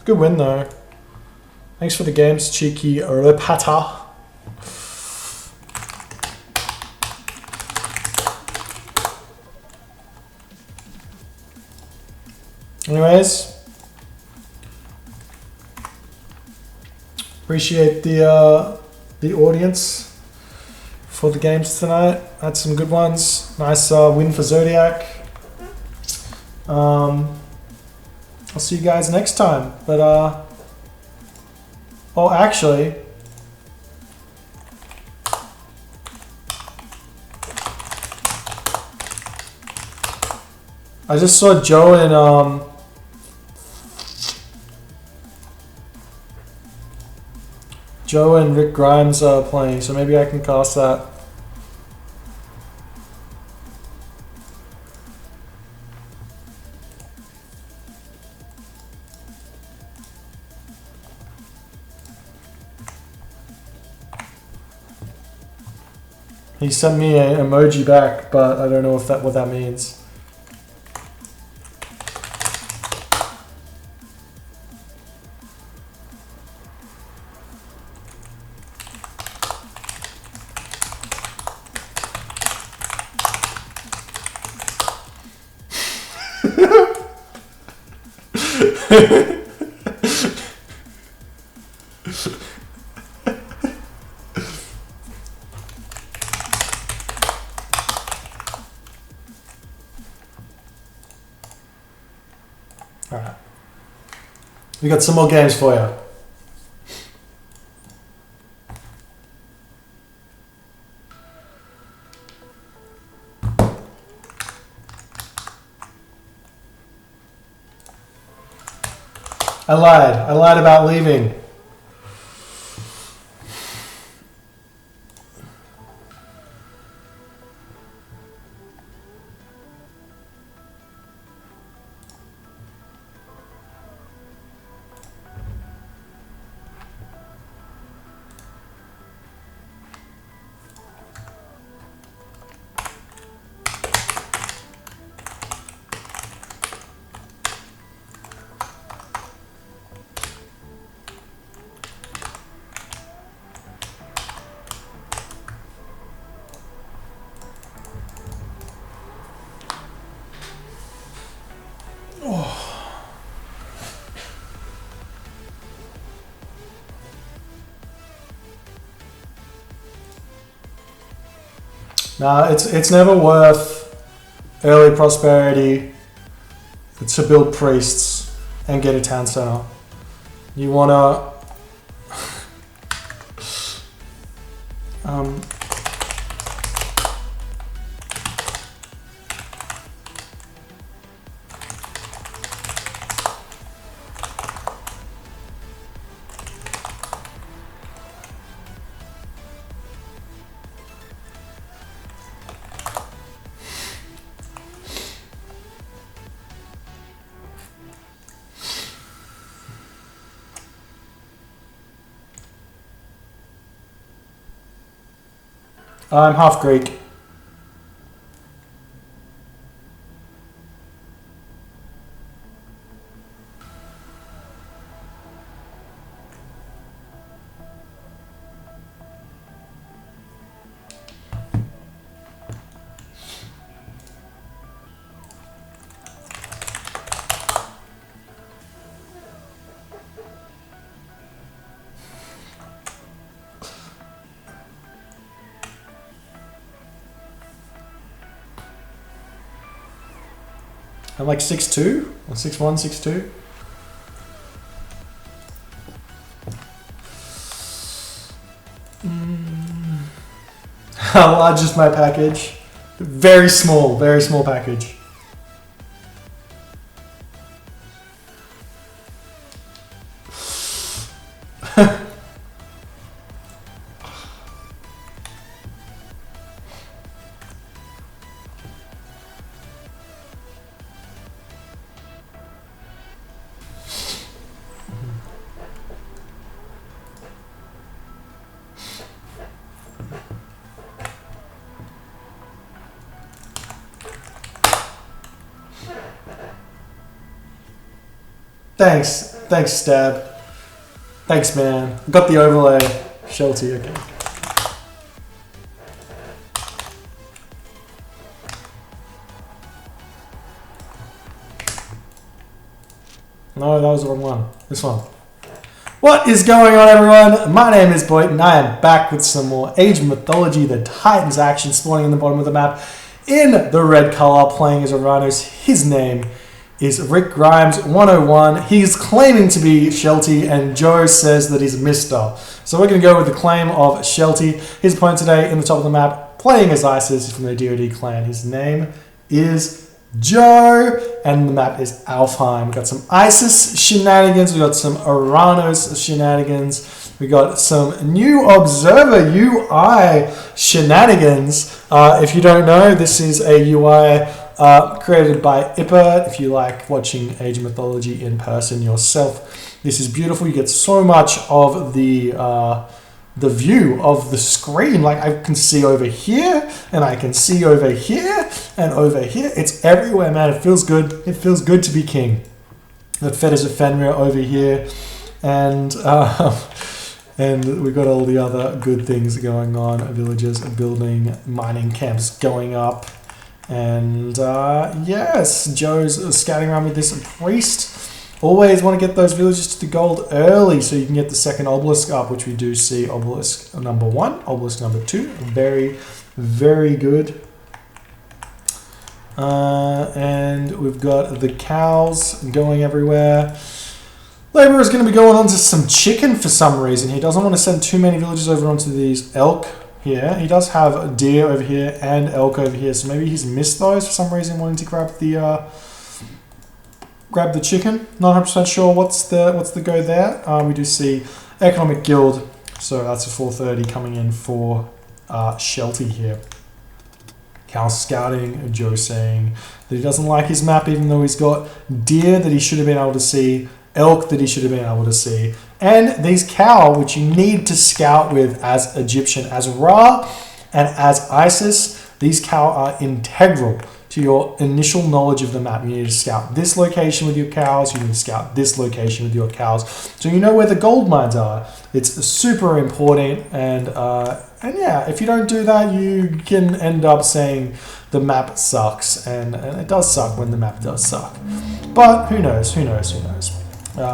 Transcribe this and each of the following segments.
Good win though. Thanks for the games, cheeky Repata. Anyways, appreciate the audience for the games tonight. Had some good ones. Nice win for Zodiac. I'll see you guys next time. But oh, actually, I just saw Joe and Rick Grimes playing, so maybe I can cast that. He sent me an emoji back, but I don't know if what that means. Alright. We got some more games for you. I lied about leaving. Nah, it's never worth early prosperity to build priests and get a town center. You wanna I'm half Greek. I'm like 6'2", or 6'1", 6'2". How large is my package? Very small package. Thanks, Stab. Thanks, man. Got the overlay. Shelty, okay. No, that was the wrong one. This one. What is going on, everyone? My name is Boyd, and I am back with some more Age of Mythology, the Titans action spawning in the bottom of the map in the red color, playing as Oranos. His name is Rick Grimes 101. He's claiming to be Shelty, and Joe says that he's Mr. So we're going to go with the claim of Shelty. His opponent today in the top of the map, playing as Isis from the DoD clan. His name is Joe, and the map is Alfheim. We've got some Isis shenanigans, we've got some Oranos shenanigans, we got some new Observer UI shenanigans. If you don't know, this is a UI created by Ippa. If you like watching Age of Mythology in person yourself, this is beautiful. You get so much of the view of the screen. Like, I can see over here, and I can see over here, and over here. It's everywhere, man. It feels good. It feels good to be king. Got Fetters of Fenrir over here, and we've got all the other good things going on. Villages building, mining camps going up, and yes, Joe's scouting around with this priest. Always want to get those villages to the gold early so you can get the second obelisk up, which we do see. Obelisk number 1, obelisk number 2. Very, very good. And we've got the cows going everywhere. Labour is going to be going on to some chicken for some reason. He doesn't want to send too many villages over onto these elk here. He does have deer over here and elk over here, so maybe he's missed those for some reason, wanting to grab the chicken. Not 100% sure what's the go there. We do see Economic Guild, so that's a 430 coming in for Shelty here. Cow scouting, Joe saying that he doesn't like his map, even though he's got deer that he should have been able to see, elk that he should have been able to see, and these cow, which you need to scout with as Egyptian, as Ra and as Isis. These cow are integral to your initial knowledge of the map. You need to scout this location with your cows. You need to scout this location with your cows, so you know where the gold mines are. It's super important, and yeah, if you don't do that, you can end up saying the map sucks, and it does suck when the map does suck. But who knows? Who knows? Who knows?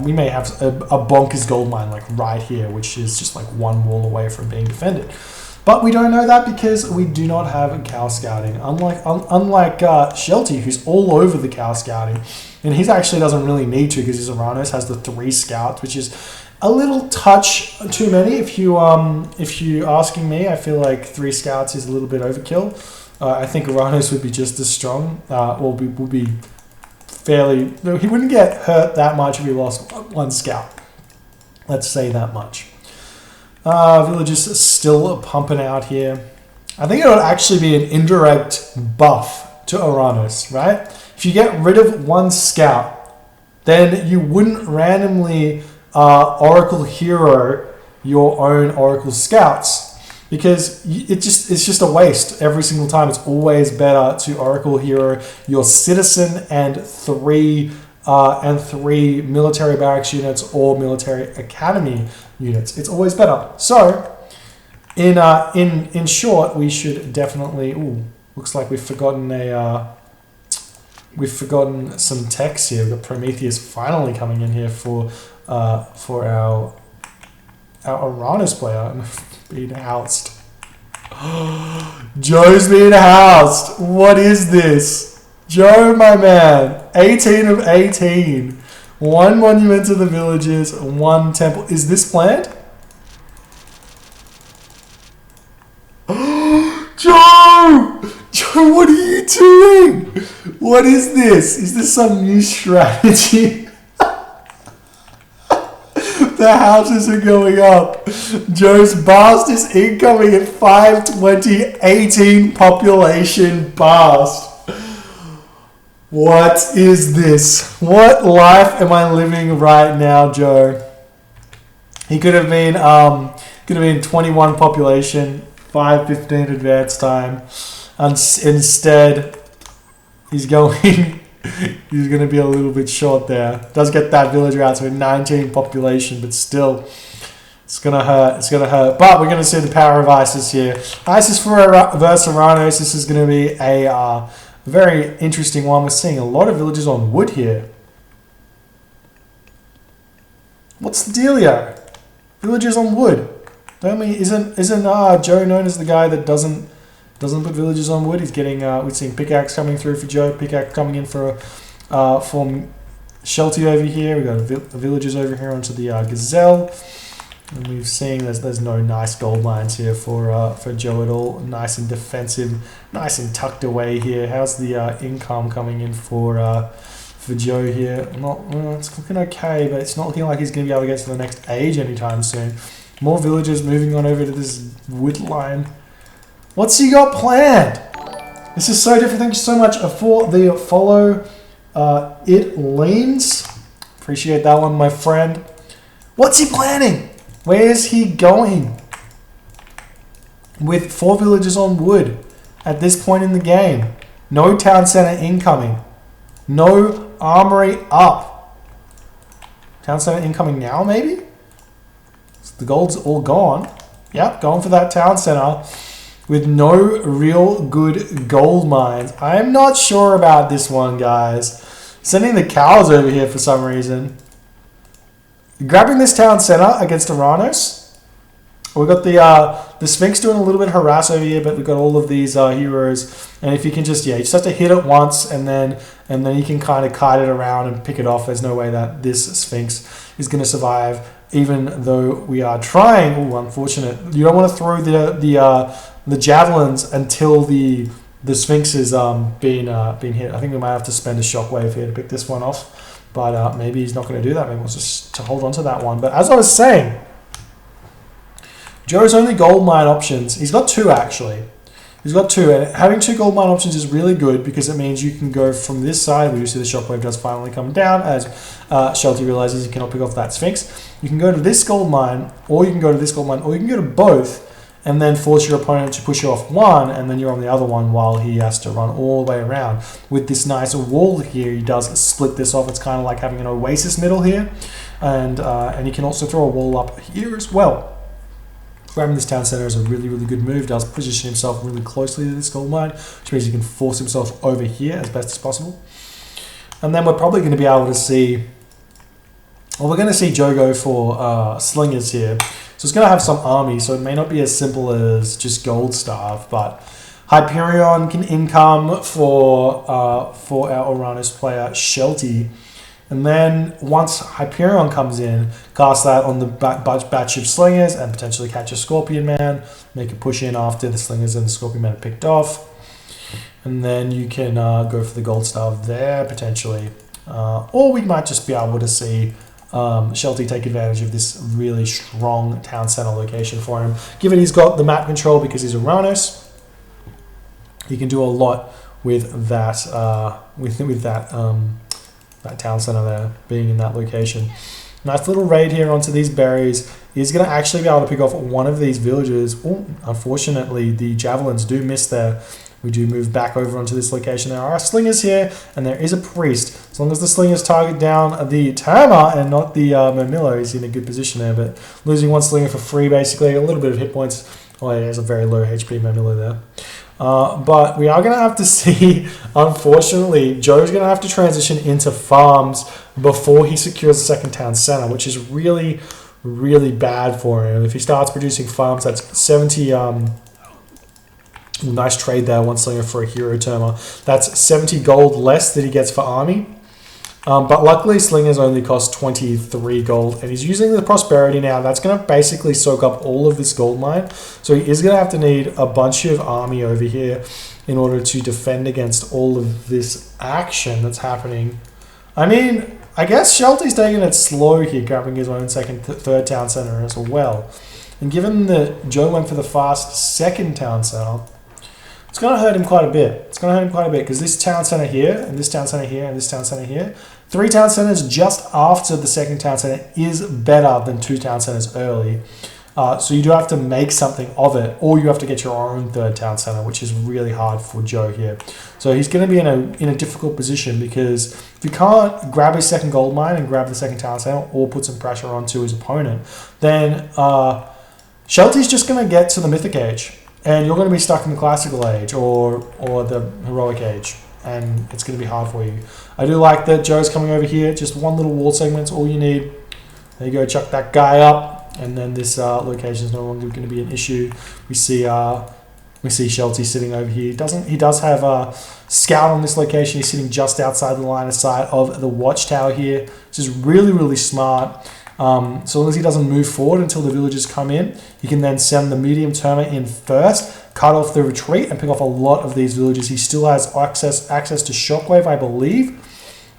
We may have a bonkers gold mine like right here, which is just like one wall away from being defended. But we don't know that because we do not have cow scouting. Unlike Shelty, who's all over the cow scouting, and he actually doesn't really need to because his Oranos has the 3 scouts, which is a little touch too many. If you asking me, I feel like 3 scouts is a little bit overkill. I think Oranos would be just as strong, or would be fairly. He wouldn't get hurt that much if he lost 1 scout. Let's say that much. Villages still pumping out here. I think it would actually be an indirect buff to Oranos, right? If you get rid of 1 scout, then you wouldn't randomly Oracle hero your own Oracle scouts, because it's just a waste every single time. It's always better to Oracle hero your citizen and 3 military barracks units or military academy units. It's always better. So, in short, we should definitely. Ooh, looks like we've forgotten some text here. We've got Prometheus finally coming in here for our Oranos player being housed. Joe's being housed. What is this? Joe, my man, 18 of 18. 1 monument to the villages, 1 temple. Is this planned? Joe! Joe, what are you doing? What is this? Is this some new strategy? The houses are going up. Joe's Bast is incoming at 520, 18 population Bast. What is this? What life am I living right now, Joe? He could have been 21 population, 515 advance time. And instead, he's going He's going to be a little bit short there. Does get that villager out to a 19 population, but still, it's going to hurt. It's going to hurt. But we're going to see the power of Isis here. Isis versus Oranos. This is going to be a very interesting one. We're seeing a lot of villagers on wood here. What's the dealio? Villagers on wood. Don't we? Isn't Joe known as the guy that doesn't put villagers on wood? He's getting. We're seeing pickaxe coming through for Joe. Pickaxe coming in for Shelty over here. We've got villagers over here onto the gazelle, and we've seen there's no nice gold mines here for Joe at all. Nice and defensive, nice and tucked away here. How's the income coming in for Joe here? It's looking okay, but it's not looking like he's going to be able to get to the next age anytime soon. More villagers moving on over to this wood line. What's he got planned? This is so different. Thank you so much for the follow. It leans. Appreciate that one, my friend. What's he planning? Where's he going? With 4 villagers on wood at this point in the game. No town center incoming. No armory up. Town center incoming now, maybe? So the gold's all gone. Yep, going for that town center with no real good gold mines. I'm not sure about this one, guys. Sending the cows over here for some reason. Grabbing this town center against Oranos. We've got the Sphinx doing a little bit of harass over here, but we've got all of these heroes. And if you can just, you just have to hit it once, and then you can kind of kite it around and pick it off. There's no way that this Sphinx is going to survive, even though we are trying. Oh, unfortunate. You don't want to throw the javelins until the Sphinx is being hit. I think we might have to spend a shockwave here to pick this one off. But maybe he's not going to do that. Maybe we'll just to hold on to that one. But as I was saying, Joe's only gold mine options. He's got 2 actually. He's got 2, and having 2 gold mine options is really good because it means you can go from this side. We see the shockwave does finally come down as Shelty realizes he cannot pick off that Sphinx. You can go to this gold mine, or you can go to this gold mine, or you can go to both, and then force your opponent to push you off one, and then you're on the other one while he has to run all the way around. With this nice wall here, he does split this off. It's kind of like having an oasis middle here, and you can also throw a wall up here as well. Grabbing this town center is a really, really good move. Does position himself really closely to this gold mine, which means he can force himself over here as best as possible. And then we're probably going to be able to see, well, we're going to see Joe go for slingers here. So it's going to have some army, so it may not be as simple as just gold staff, but Hyperion can income for our Oranos player Shelty. And then once Hyperion comes in, cast that on the batch of slingers and potentially catch a Scorpion Man. Make a push in after the slingers and the Scorpion Man are picked off. And then you can go for the gold staff there potentially. Or we might just be able to see Shelty take advantage of this really strong town center location for him. Given he's got the map control because he's Oranos, he can do a lot with that that town center there being in that location. Nice little raid here onto these berries. He's going to actually be able to pick off one of these villagers. Ooh, unfortunately, the javelins do miss there. We do move back over onto this location. There are slingers here, and there is a priest. As long as the slingers target down the Tama and not the Mermillo, he's in a good position there. But losing one slinger for free, basically, a little bit of hit points. Oh, yeah, there's a very low HP Mermillo there. But we are going to have to see, unfortunately, Joe's going to have to transition into farms before he secures the second town center, which is really, really bad for him. If he starts producing farms, that's 70... nice trade there, one slinger for a hero termer. That's 70 gold less that he gets for army. But luckily, slingers only cost 23 gold, and he's using the prosperity now. That's going to basically soak up all of this gold mine. So he is going to have to need a bunch of army over here in order to defend against all of this action that's happening. I mean, I guess Shelty's taking it slow here, grabbing his own third town center as well. And given that Joe went for the fast second town center, it's going to hurt him quite a bit. It's going to hurt him quite a bit because this town center here, and this town center here, and this town center here, 3 town centers just after the second town center is better than 2 town centers early. So you do have to make something of it, or you have to get your own third town center, which is really hard for Joe here. So he's going to be in a difficult position, because if you can't grab his second gold mine and grab the second town center, or put some pressure onto his opponent, then Shelty's just going to get to the Mythic Age, and you're going to be stuck in the Classical Age or the Heroic Age, and it's going to be hard for you. I do like that Joe's coming over here. Just one little wall segment's all you need. There you go, chuck that guy up, and then this location is no longer going to be an issue. We see Shelty sitting over here. He does have a scout on this location. He's sitting just outside the line of sight of the watchtower here, which is really, really smart. So long as he doesn't move forward until the villagers come in, he can then send the medium termite in first, cut off the retreat, and pick off a lot of these villagers. He still has access to Shockwave, I believe.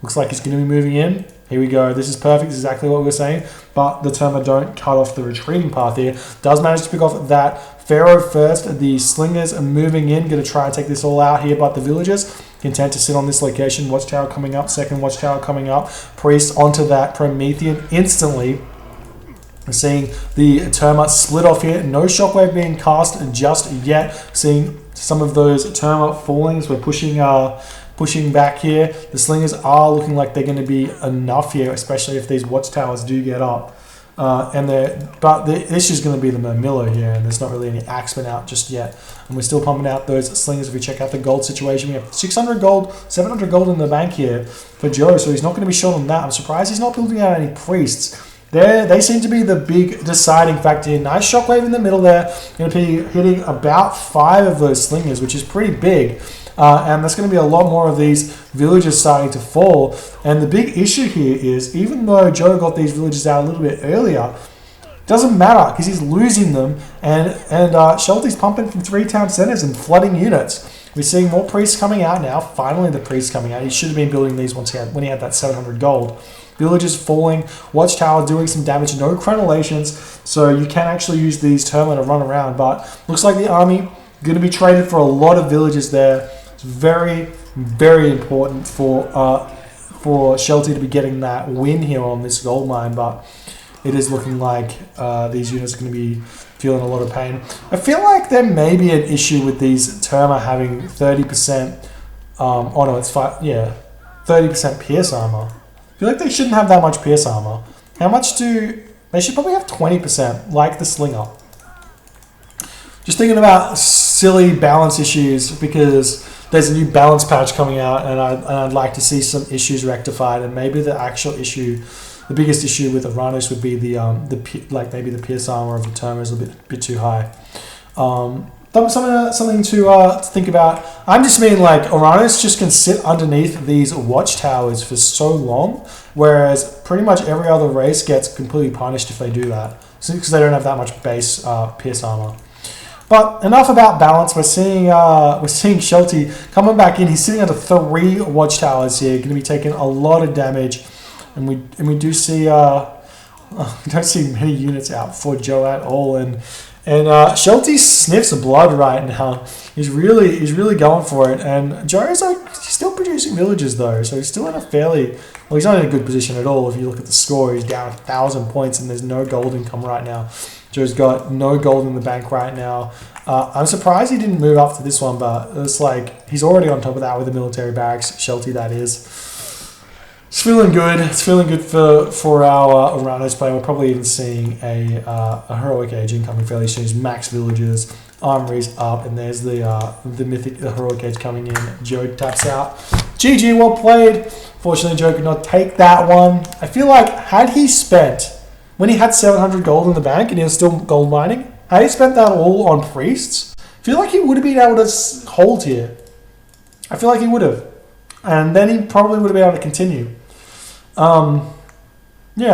Looks like he's going to be moving in. Here we go. This is perfect. This is exactly what we were saying. But the termite don't cut off the retreating path here. Does manage to pick off that Pharaoh first. The slingers are moving in, going to try and take this all out here. But the villagers content to sit on this location. Watchtower coming up. Second watchtower coming up. Priest onto that Promethean instantly. We're seeing the termite split off here. No shockwave being cast just yet. Seeing some of those termite falling as we're pushing back here. The slingers are looking like they're going to be enough here, especially if these watchtowers do get up. But the issue is going to be the Murmillo here, and there's not really any axemen out just yet. And we're still pumping out those slingers. If we check out the gold situation, we have 600 gold, 700 gold in the bank here for Joe, so he's not going to be short on that. I'm surprised he's not building out any priests. They seem to be the big deciding factor here. Nice shockwave in the middle there. Going to be hitting about 5 of those slingers, which is pretty big. And there's going to be a lot more of these villages starting to fall. And the big issue here is, even though Joe got these villages out a little bit earlier, it doesn't matter because he's losing them. And Shelty's pumping from 3 town centers and flooding units. We're seeing more priests coming out now. Finally, the priests coming out. He should have been building these when he had that 700 gold. Villages falling, watchtower doing some damage, no crenellations, so you can actually use these termite to run around. But looks like the army going to be traded for a lot of villages there. It's very, very important for Shelty to be getting that win here on this gold mine, but it is looking like these units are going to be feeling a lot of pain. I feel like there may be an issue with these termite having 30%. 30% pierce armor. I feel like they shouldn't have that much pierce armor. How much they should probably have 20%, like the slinger. Just thinking about silly balance issues, because there's a new balance patch coming out, and I'd like to see some issues rectified. And maybe the actual issue, the biggest issue with Oranos would be maybe the pierce armor of the termite is a bit too high. Something to think about. I'm just mean like Oranos just can sit underneath these watchtowers for so long, whereas pretty much every other race gets completely punished if they do that, because they don't have that much base pierce armor. But enough about balance. We're seeing Shelty coming back in. He's sitting under 3 watchtowers here, going to be taking a lot of damage, and we do see we don't see many units out for Joe at all. And Shelty sniffs blood right now. He's really going for it. And Joe's he's still producing villages though, so he's still in a he's not in a good position at all. If you look at the score, he's down 1,000 points, and there's no gold income right now. Joe's got no gold in the bank right now. I'm surprised he didn't move up to this one, but it's like he's already on top of that with the military barracks. Shelty, that is. It's feeling good. It's feeling good for our Oranos play. We're probably even seeing a heroic age incoming fairly soon. Max villages, armories up, and there's the mythic heroic age coming in. Joe taps out. GG, well played. Fortunately, Joe could not take that one. I feel like had he spent, when he had 700 gold in the bank and he was still gold mining, had he spent that all on priests, I feel like he would have been able to hold here. I feel like he would have. And then he probably would have been able to continue.